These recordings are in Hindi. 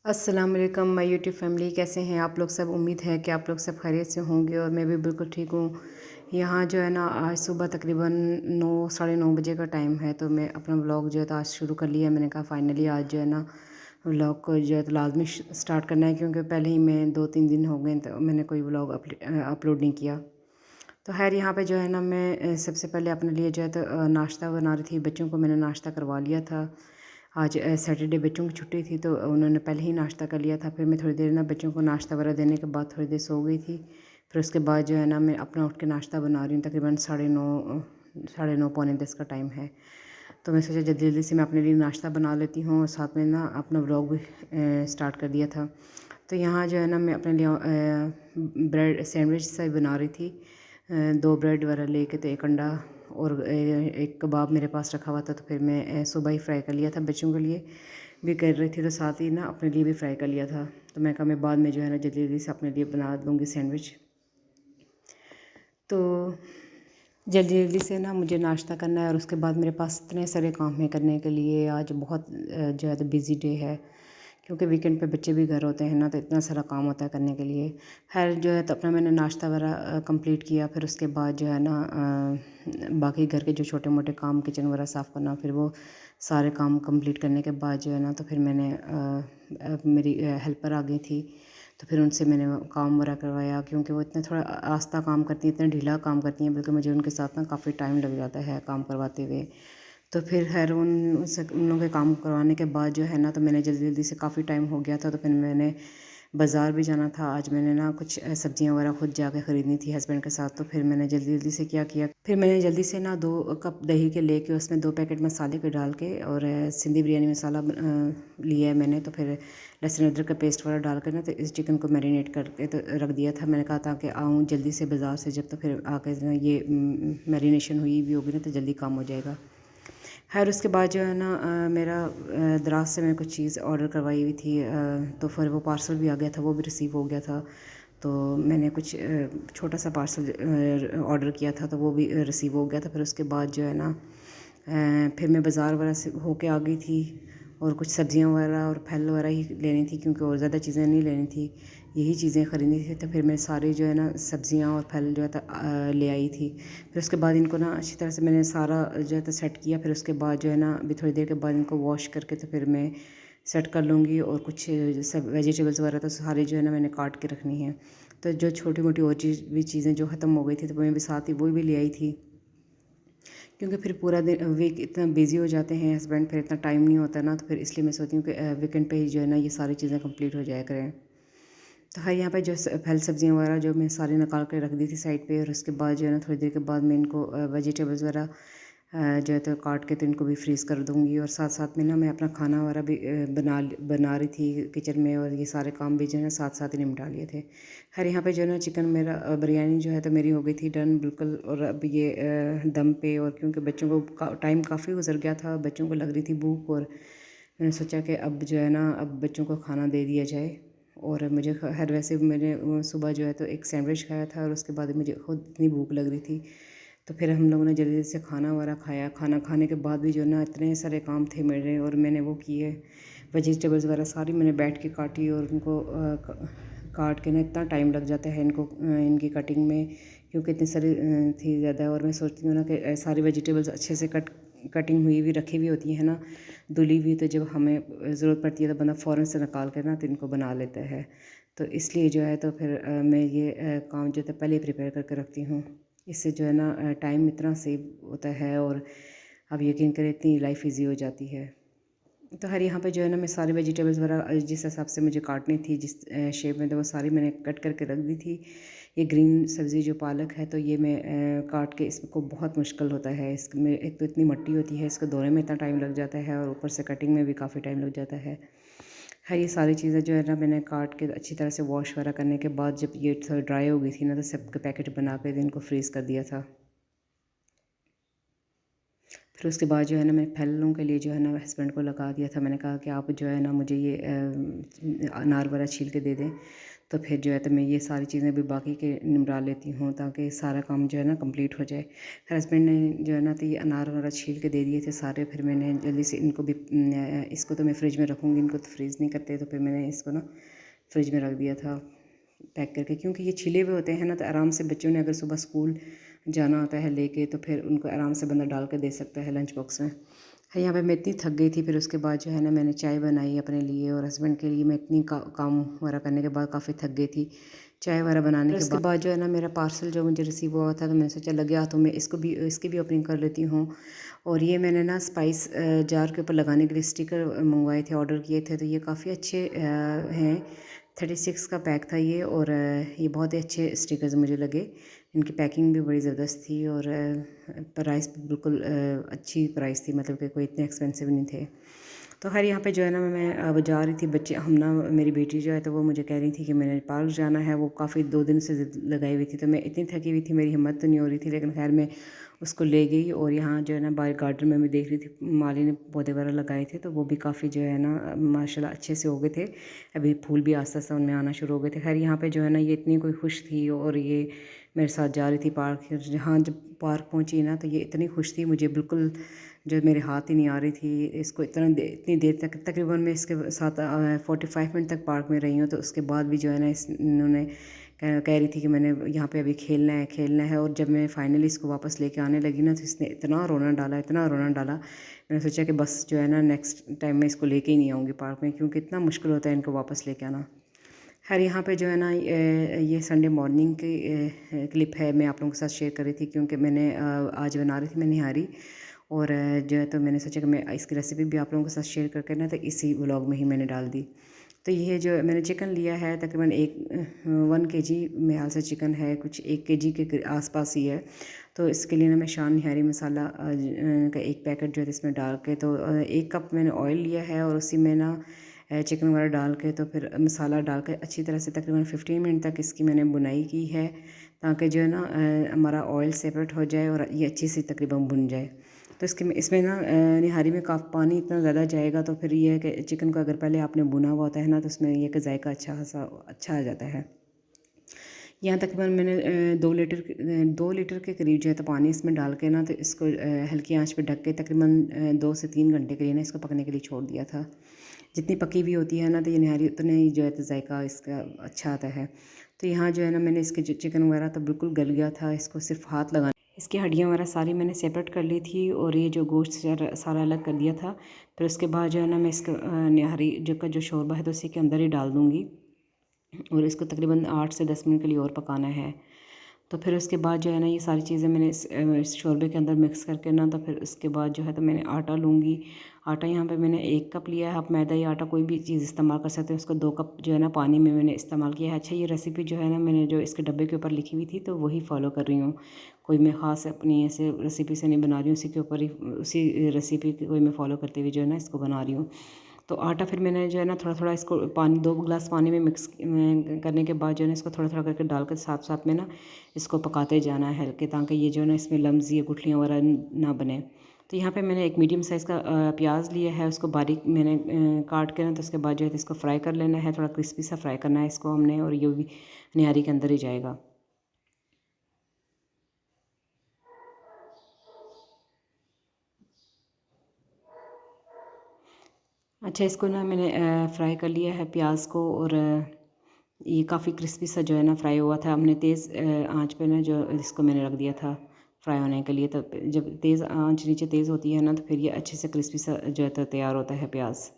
अस्सलाम वालेकुम माय यूट्यूब फैमिली, कैसे हैं आप लोग सब। उम्मीद है कि आप लोग सब खैरियत से होंगे और मैं भी बिल्कुल ठीक हूँ। यहाँ जो है ना, आज सुबह तकरीबन 9 साढ़े 9 बजे का टाइम है, तो मैं अपना व्लॉग जो है तो आज शुरू कर लिया। मैंने कहा फाइनली आज जो है ना व्लॉग को जो है तो लाजमी स्टार्ट करना है, क्योंकि पहले ही मैं 2-3 दिन हो गए तो मैंने कोई व्लॉग अपलोड नहीं किया। तो खैर यहाँ पे जो है ना, मैं सबसे पहले अपने लिए जो है तो नाश्ता बना रही थी। बच्चों को मैंने नाश्ता करवा लिया था। आज सैटरडे बच्चों की छुट्टी थी, तो उन्होंने पहले ही नाश्ता कर लिया था। फिर मैं थोड़ी देर ना बच्चों को नाश्ता वगैरह देने के बाद थोड़ी देर सो गई थी। फिर उसके बाद जो है ना, मैं अपना उठ के नाश्ता बना रही हूँ। तकरीबन साढ़े नौ पौने 10 का टाइम है। तो मैं सोचा जल्दी जल्दी से मैं अपने लिए नाश्ता बना लेती हूँ और साथ में ना अपना व्लॉग भी स्टार्ट कर दिया था। तो यहाँ जो है ना, मैं अपने लिए ब्रेड सैंडविच सा बना रही थी। 2 ब्रेड वगैरह लेके, तो 1 अंडा और एक कबाब मेरे पास रखा हुआ था। तो फिर मैं सुबह ही फ्राई कर लिया था, बच्चों के लिए भी कर रही थी, तो साथ ही ना अपने लिए भी फ्राई कर लिया था। तो मैं कहा मैं बाद में जो है ना जल्दी जल्दी से अपने लिए बना दूँगी सैंडविच। तो जल्दी जल्दी से ना मुझे नाश्ता करना है और उसके बाद मेरे पास इतने सारे काम हैं करने के लिए। आज बहुत जो है तो बिज़ी डे है, क्योंकि वीकेंड पे बच्चे भी घर होते हैं ना, तो इतना सारा काम होता है करने के लिए। खैर जो है तो अपना मैंने नाश्ता वगैरह कंप्लीट किया। फिर उसके बाद जो है ना बाकी घर के जो छोटे मोटे काम, किचन वगैरह साफ़ करना, फिर वो सारे काम कंप्लीट करने के बाद जो है ना, तो फिर मैंने मेरी हेल्पर आ गई थी, तो फिर उनसे मैंने वो काम वगैरह करवाया। क्योंकि वो इतना थोड़ा आस्ता काम करती हैं, इतना ढीला काम करती हैं, बल्कि मुझे उनके साथ ना काफ़ी टाइम लग जाता है काम करवाते हुए। तो फिर खैर उन लोगों के काम करवाने के बाद जो है ना, तो मैंने जल्दी जल्दी से काफ़ी टाइम हो गया था, तो फिर मैंने बाज़ार भी जाना था। आज मैंने ना कुछ सब्जियां वगैरह खुद जाके ख़रीदनी थी हस्बैंड के साथ। तो फिर मैंने जल्दी जल्दी से क्या किया, फिर मैंने जल्दी से ना 2 कप दही के लेके उसमें 2 पैकेट मसाले के डाल के और सिंधी बिरयानी मसाला लिया है मैंने। तो फिर लहसुन अदरक का पेस्ट वाला डाल कर ना, तो इस चिकन को मैरिनेट करके तो रख दिया था। मैंने कहा था कि आऊँ जल्दी से बाज़ार से जब, तो फिर आके ये मैरिनेशन हुई भी होगी ना, तो जल्दी काम हो जाएगा। खैर उसके बाद जो है ना मेरा दराज से मैंने कुछ चीज़ ऑर्डर करवाई हुई थी, तो फिर वो पार्सल भी आ गया था, वो भी रिसीव हो गया था। तो मैंने कुछ छोटा सा पार्सल ऑर्डर किया था, तो वो भी रिसीव हो गया था। फिर उसके बाद जो है ना फिर मैं बाज़ार वगैरह से होके आ गई थी, और कुछ सब्जियां वगैरह और फल वगैरह ही लेनी थी, क्योंकि और ज़्यादा चीज़ें नहीं लेनी थी, यही चीज़ें ख़रीदनी थी। तो फिर मैं सारी जो है ना सब्जियां और फल जो है ले आई थी। फिर उसके बाद इनको ना अच्छी तरह से मैंने सारा जो है तो सेट किया। फिर उसके बाद जो है ना अभी थोड़ी देर के बाद इनको वॉश करके तो फिर मैं सेट कर लूँगी। और कुछ सब वेजिटेबल्स वगैरह तो सारी जो है ना मैंने काट के रखनी है। तो जो छोटी मोटी और चीज़ें जो ख़त्म हो गई थी, तो मैं भी साथ ही वो भी ले आई थी, क्योंकि फिर पूरा दिन वीक इतना बिज़ी हो जाते हैं हस्बैंड, फिर इतना टाइम नहीं होता ना। तो फिर इसलिए मैं सोचती हूँ कि वीकेंड पे ही जो है ना ये सारी चीज़ें कंप्लीट हो जाया करें। तो हाँ, यहाँ पे जो फल सब्जियाँ वगैरह जो मैं सारी निकाल के रख दी थी साइड पे। और उसके बाद जो है ना थोड़ी देर के बाद मैं इनको वेजिटेबल्स वगैरह जो है तो काट के तो इनको भी फ्रीज़ कर दूँगी। और साथ साथ में ना मैं अपना खाना वगैरह भी बना रही थी किचन में, और ये सारे काम भी जो है ना साथ साथ ही निपटा लिए थे। खैर यहाँ पे जो है ना चिकन मेरा बिरयानी जो है तो मेरी हो गई थी डन बिल्कुल। और अब ये दम पे, और क्योंकि बच्चों को टाइम काफ़ी गुजर गया था, बच्चों को लग रही थी भूख, और मैंने सोचा कि अब जो है ना अब बच्चों को खाना दे दिया जाए। और मुझे खैर वैसे मैंने सुबह जो है तो एक सैंडविच खाया था, और उसके बाद मुझे खुद इतनी भूख लग रही थी। तो फिर हम लोगों ने जल्दी जल्दी से खाना वगैरह खाया। खाना खाने के बाद भी जो है ना इतने सारे काम थे मेरे, और मैंने वो किए। वेजिटेबल्स वगैरह सारी मैंने बैठ के काटी, और उनको काट के ना इतना टाइम लग जाता है इनको इनकी कटिंग में, क्योंकि इतनी सारी थी ज़्यादा। और मैं सोचती हूँ ना कि सारी वेजिटेबल्स अच्छे से कटिंग हुई हुई रखी हुई होती है ना, धुली हुई, तो जब हमें ज़रूरत पड़ती है तो बंदा फ़ौरन से निकाल कर ना तो इनको बना लेता है। तो इसलिए जो है तो फिर मैं ये काम जो है पहले ही प्रिपेयर करके रखती हूँ। इससे जो है ना टाइम इतना सेव होता है, और आप यकीन करें इतनी लाइफ ईजी हो जाती है। तो हर यहाँ पे जो है ना मैं सारी वेजिटेबल्स वगैरह जिस हिसाब से मुझे काटनी थी, जिस शेप में, तो वो सारी मैंने कट करके रख दी थी। ये ग्रीन सब्ज़ी जो पालक है, तो ये मैं काट के, इसको बहुत मुश्किल होता है, इसमें एक तो इतनी मिट्टी होती है, इसको धोने में इतना टाइम लग जाता है, और ऊपर से कटिंग में भी काफ़ी टाइम लग जाता है। है ये सारी चीज़ें जो है ना मैंने काट के अच्छी तरह से वॉश वगैरह करने के बाद, जब ये थोड़ी ड्राई हो गई थी ना, तो सबके पैकेट बना के इनको फ्रीज़ कर दिया था। फिर उसके बाद जो है ना मैं फैलनों के लिए जो है ना हस्बैंड को लगा दिया था। मैंने कहा कि आप जो है ना मुझे ये अनार वगैरह छील के दे दें। तो फिर जो है तो मैं ये सारी चीज़ें भी बाकी के निपटा लेती हूँ ताकि सारा काम जो है ना कंप्लीट हो जाए। फिर हस्बैंड ने जो है ना तो ये अनार वगैरह छील के दे दिए थे सारे। फिर मैंने जल्दी से इनको भी इसको तो मैं फ्रिज में रखूँगी, इनको तो फ्रीज़ नहीं करते, तो फिर मैंने इसको ना फ्रिज में रख दिया था पैक करके, क्योंकि ये छिले हुए होते हैं ना तो आराम से बच्चों ने अगर सुबह स्कूल जाना होता है लेके तो फिर उनको आराम से बंदा डाल के दे सकता है लंच बॉक्स में। है यहाँ पे मैं इतनी थक गई थी। फिर उसके बाद जो है ना मैंने चाय बनाई अपने लिए और हस्बैंड के लिए। मैं इतनी काम वगैरह करने के बाद काफ़ी थक गई थी चाय वगैरह बनाने के बाद जो है ना मेरा पार्सल जो मुझे रिसीव हुआ था तो मैंने सोचा लग गया तो मैं इसकी भी ओपनिंग कर लेती हूँ। और ये मैंने ना स्पाइस जार के ऊपर लगाने के लिए स्टिकर मंगवाए थे, ऑर्डर किए थे। तो ये काफ़ी अच्छे हैं। 36 का पैक था ये और ये बहुत ही अच्छे स्टिकर्स मुझे लगे। इनकी पैकिंग भी बड़ी ज़बरदस्त थी और प्राइस भी बिल्कुल अच्छी प्राइस थी, मतलब कि कोई इतने एक्सपेंसिव नहीं थे। तो खैर यहाँ पे जो है ना मैं अब जा रही थी, बच्चे हम ना मेरी बेटी जो है तो वो मुझे कह रही थी कि मैंने पार्क जाना है। वो काफ़ी 2 दिन से ज़िद लगाई हुई थी, तो मैं इतनी थकी हुई थी मेरी हिम्मत तो नहीं हो रही थी, लेकिन खैर मैं उसको ले गई। और यहाँ जो है ना बाहर गार्डन में मैं देख रही थी माली ने पौधे वगैरह लगाए थे, तो वो भी काफ़ी जो है ना माशाल्लाह अच्छे से हो गए थे। अभी फूल भी आस्ता आस्ता उनमें आना शुरू हो गए थे। खैर यहाँ पे जो है ना ये इतनी कोई खुश थी और ये मेरे साथ जा रही थी पार्क। जहाँ जब पार्क पहुँची ना तो ये इतनी खुश थी, मुझे बिल्कुल जो मेरे हाथ ही नहीं आ रही थी। इसको इतनी देर तक तकरीबन मैं इसके साथ 45 मिनट तक पार्क में रही हूँ। तो उसके बाद भी जो है ना इन्होंने कह रही थी कि मैंने यहाँ पे अभी खेलना है खेलना है। और जब मैं फाइनली इसको वापस लेके आने लगी ना तो इसने इतना रोना डाला, इतना रोना डाला। मैंने सोचा कि बस जो है ना नेक्स्ट टाइम मैं इसको लेके ही नहीं आऊँगी पार्क में, क्योंकि इतना मुश्किल होता है इनको वापस लेके आना। खैर यहाँ पे जो है ना ये संडे मॉर्निंग की क्लिप है, मैं आप लोगों के साथ शेयर कर रही थी क्योंकि मैंने आज बना रही थी मैं निहारी। और जो है तो मैंने सोचा कि मैं इसकी रेसिपी भी आप लोगों के साथ शेयर करके ना तो इसी व्लॉग में ही मैंने डाल दी। तो ये जो मैंने चिकन लिया है तकरीबन 1 केजी मेरे ख्याल से चिकन है, कुछ 1 केजी के आसपास ही है। तो इसके लिए ना मैं शान निहारी मसाला का एक पैकेट जो है इसमें डाल के, तो 1 कप मैंने ऑयल लिया है और उसी में ना चिकन वगैरह डाल के तो फिर मसाला डाल के अच्छी तरह से तकरीबन 15 मिनट तक इसकी मैंने बुनाई की है, ताकि जो है ना हमारा ऑयल सेपरेट हो जाए और ये अच्छी सी तकरीबन भुन जाए। तो इसमें ना निहारी में काफ़ी पानी इतना ज़्यादा जाएगा तो फिर ये है कि चिकन को अगर पहले आपने भुना हुआ होता है ना तो उसमें ये कि जायका अच्छा आ जाता है। यहाँ तकरीबन मैंने 2 लीटर के करीब जो है तो पानी इसमें डाल के ना तो इसको हल्की आंच पे ढक के तकरीबन 2 से 3 घंटे के लिए ना इसको पकने के लिए छोड़ दिया था। जितनी पकी हुई होती है ना तो ये निहारी उतने ही जो है तो जायका इसका अच्छा आता है। तो यहाँ जो है ना मैंने इसके चिकन वगैरह तो बिल्कुल गल गया था, इसको सिर्फ हाथ लगा इसकी हड्डियाँ वगैरह सारी मैंने सेपरेट कर ली थी और ये जो गोश्त सारा अलग कर दिया था। फिर उसके बाद जो है ना मैं इसका निहारी जो शोरबा है तो उसी के अंदर ही डाल दूँगी और इसको तकरीबन 8 से 10 मिनट के लिए और पकाना है। तो फिर उसके बाद जो है ना ये सारी चीज़ें मैंने इस शोरबे के अंदर मिक्स करके ना तो फिर उसके बाद जो है तो मैंने आटा लूँगी। आटा यहाँ पे मैंने 1 कप लिया है। आप मैदा या आटा कोई भी चीज़ इस्तेमाल कर सकते हैं। उसको 2 कप जो है ना पानी में मैंने इस्तेमाल किया है। अच्छा, ये रेसिपी जो है ना मैंने जो इसके डब्बे के ऊपर लिखी हुई थी तो वही फॉलो कर रही हूँ। कोई मैं ख़ास अपनी ऐसे रेसिपी से नहीं बना रही हूँ, उसी के ऊपर ही उसी रेसिपी को मैं फॉलो करते हुए जो है ना इसको बना रही हूँ। तो आटा फिर मैंने जो है ना थोड़ा थोड़ा इसको 2 गिलास पानी में मिक्स करने के बाद जो है ना इसको थोड़ा थोड़ा करके डाल कर साथ साथ में ना इसको पकाते जाना है हल्के, ताकि ये जो है ना इसमें लम्स या गुठलियाँ वगैरह ना बने। तो यहाँ पे मैंने एक मीडियम साइज़ का प्याज लिया है, उसको बारीक मैंने काट के ना तो उसके बाद जो है इसको फ्राई कर लेना है। थोड़ा क्रिस्पी सा फ्राई करना है इसको हमने, और ये भी निहारी के अंदर ही जाएगा। अच्छा, इसको ना मैंने फ्राई कर लिया है प्याज को, और ये काफ़ी क्रिस्पी सा जो है ना फ्राई हुआ था। हमने तेज़ आंच पे ना जो इसको मैंने रख दिया था फ्राई होने के लिए। तो जब तेज़ आंच नीचे तेज़ होती है ना तो फिर ये अच्छे से क्रिस्पी सा जो है तो तैयार होता है प्याज।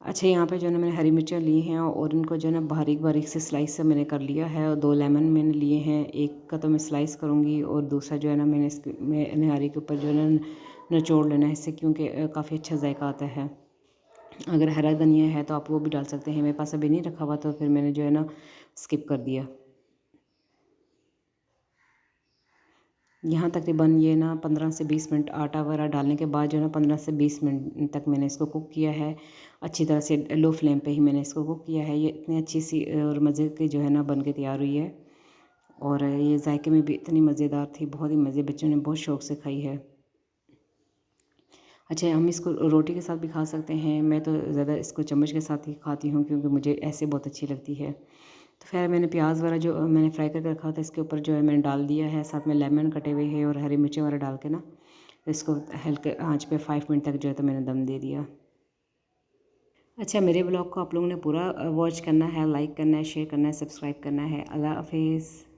अच्छा, यहाँ पे जो है ना मैंने हरी मिर्चियाँ ली हैं और इनको जो है ना बारीक बारीक से स्लाइस से मैंने कर लिया है। और 2 लेमन मैंने लिए हैं, एक का तो मैं स्लाइस करूँगी और दूसरा जो है ना मैंने इसके मैं निहारी के ऊपर जो है ना निचोड़ लेना है इससे, क्योंकि काफ़ी अच्छा जायका आता है। अगर हरा धनिया है तो आप वो भी डाल सकते हैं, मेरे पास अभी नहीं रखा हुआ तो फिर मैंने जो है ना स्किप कर दिया। यहाँ तकरीबन ये ना 15 से 20 मिनट आटा वगैरह डालने के बाद जो है ना 15 से 20 मिनट तक मैंने इसको कुक किया है। अच्छी तरह से लो फ्लेम पे ही मैंने इसको कुक किया है। ये इतनी अच्छी सी और मज़े की जो है ना बन के तैयार हुई है, और ये जायके में भी इतनी मज़ेदार थी, बहुत ही मज़े, बच्चों ने बहुत शौक़ से खाई है। अच्छा, हम इसको रोटी के साथ भी खा सकते हैं। मैं तो ज़्यादा इसको चम्मच के साथ ही खाती हूँ क्योंकि मुझे ऐसे बहुत अच्छी लगती है। तो ख़ैर मैंने प्याज़ वगैरह जो मैंने फ्राई करके रखा था इसके ऊपर जो है मैंने डाल दिया है, साथ में लेमन कटे हुए हैं और हरी मिर्ची वगैरह डाल के ना इसको हल्के आँच पे 5 मिनट तक जो है तो मैंने दम दे दिया। अच्छा, मेरे ब्लॉग को आप लोगों ने पूरा वॉच करना है, लाइक करना है, शेयर करना है, सब्सक्राइब करना है। अल्लाह हाफ़िज़।